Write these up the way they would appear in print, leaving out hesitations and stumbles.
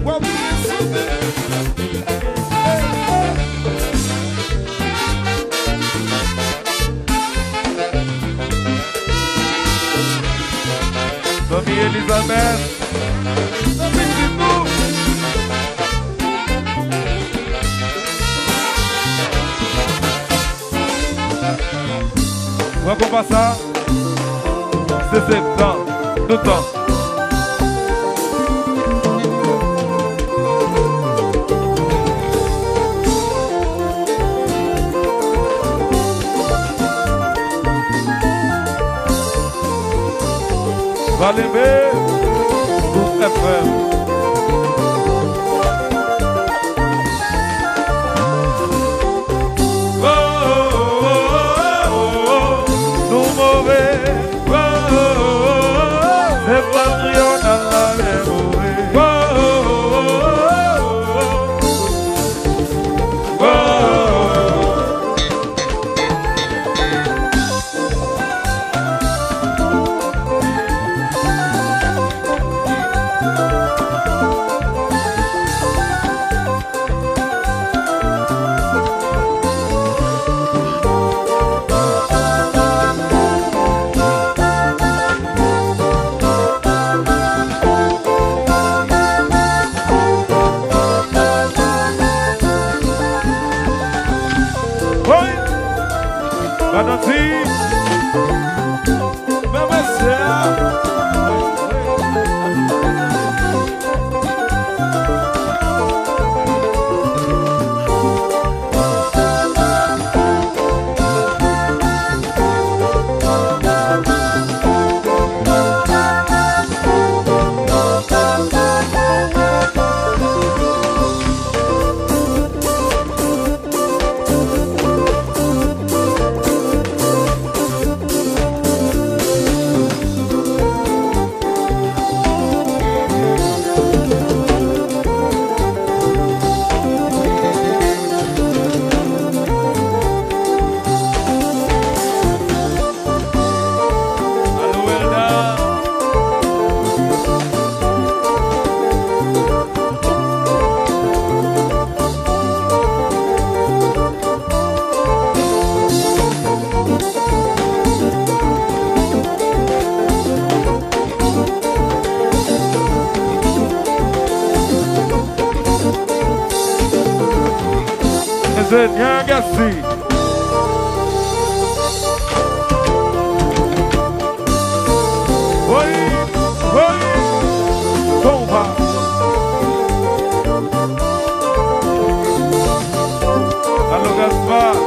Vamos Família Elizabeth, vamos passar 60 ans do temps. Valeu do FM. Nyanga assim. Oi, bomba. Alô, Gaspar.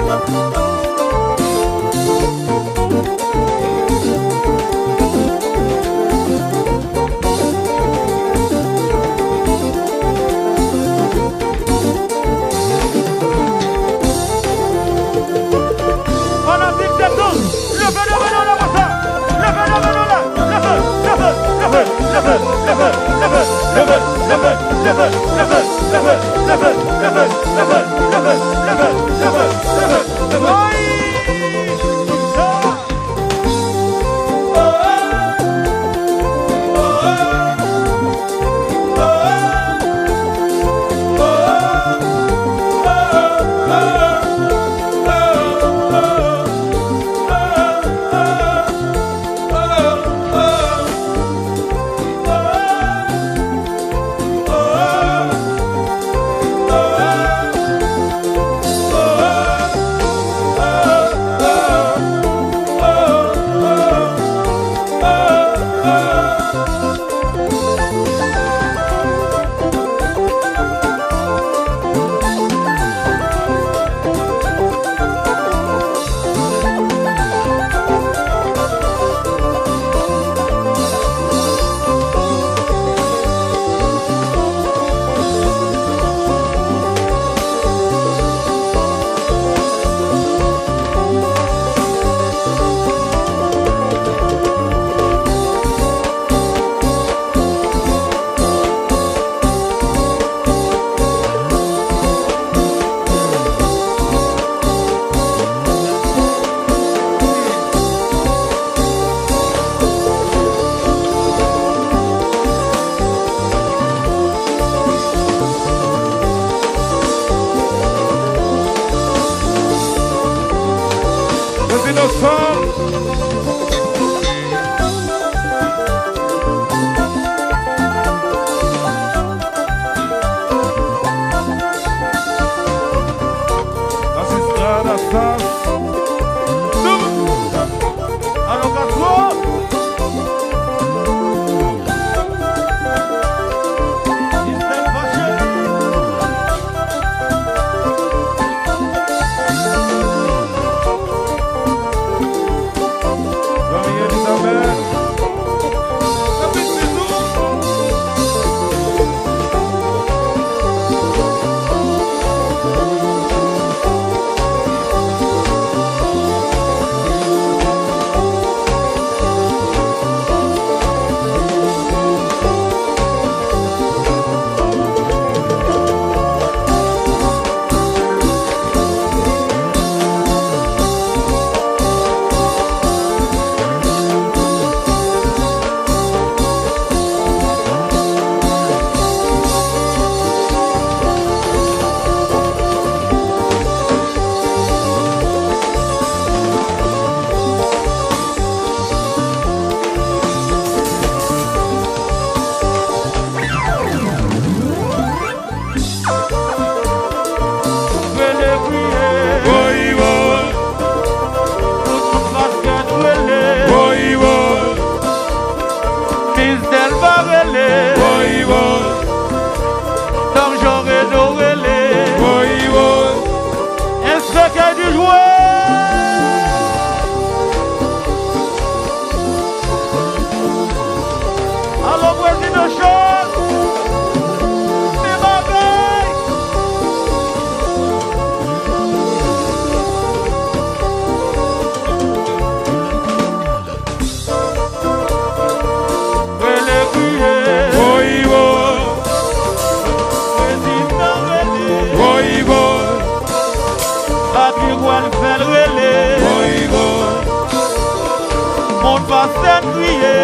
scène crier.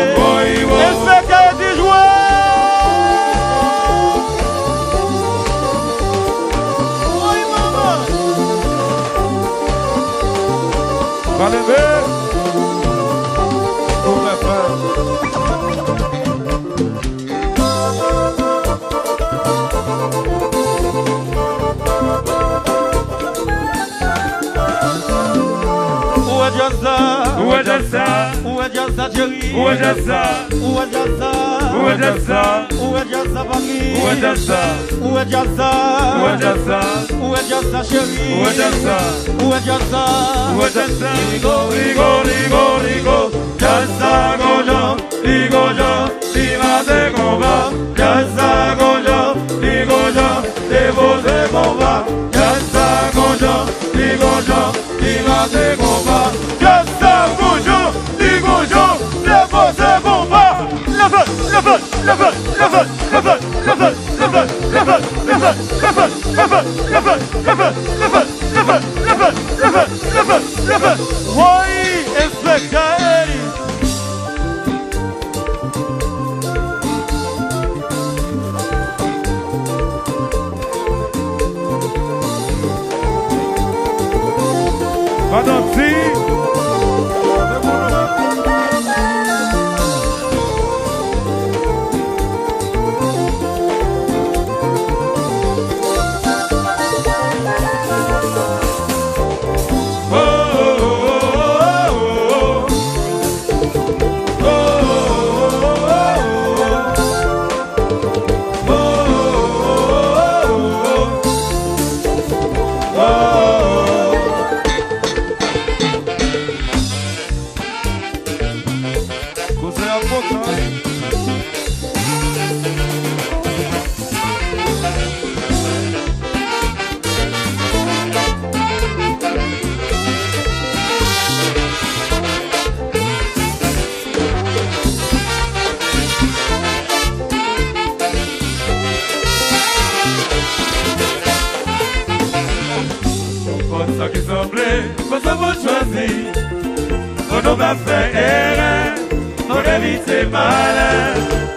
Inspecteur dit jouer. Oui, maman. Va lever. Pour la fin. Où est Jazza? Où est Jazza? Où est Jazza, Jerry? Où est Jazza? Où est Jazza? Où est Jazza? Où est Jazza, Papi? Où est Jazza? Où est Jazza? Où est Jazza? Où est Jazza, chérie? Où est Jazza? Où est Jazza? Où est Jazza? Rigo. Jazza gojo, dimate combat. Jazza gojo, devose combat. Jazza gojo, dimate combat. Jazza gojo, devose combat. Oui, inspecteur Eddie. Madame Si. Ça qui semblait, faut savoir choisir. On va faire erreur, on évite malin.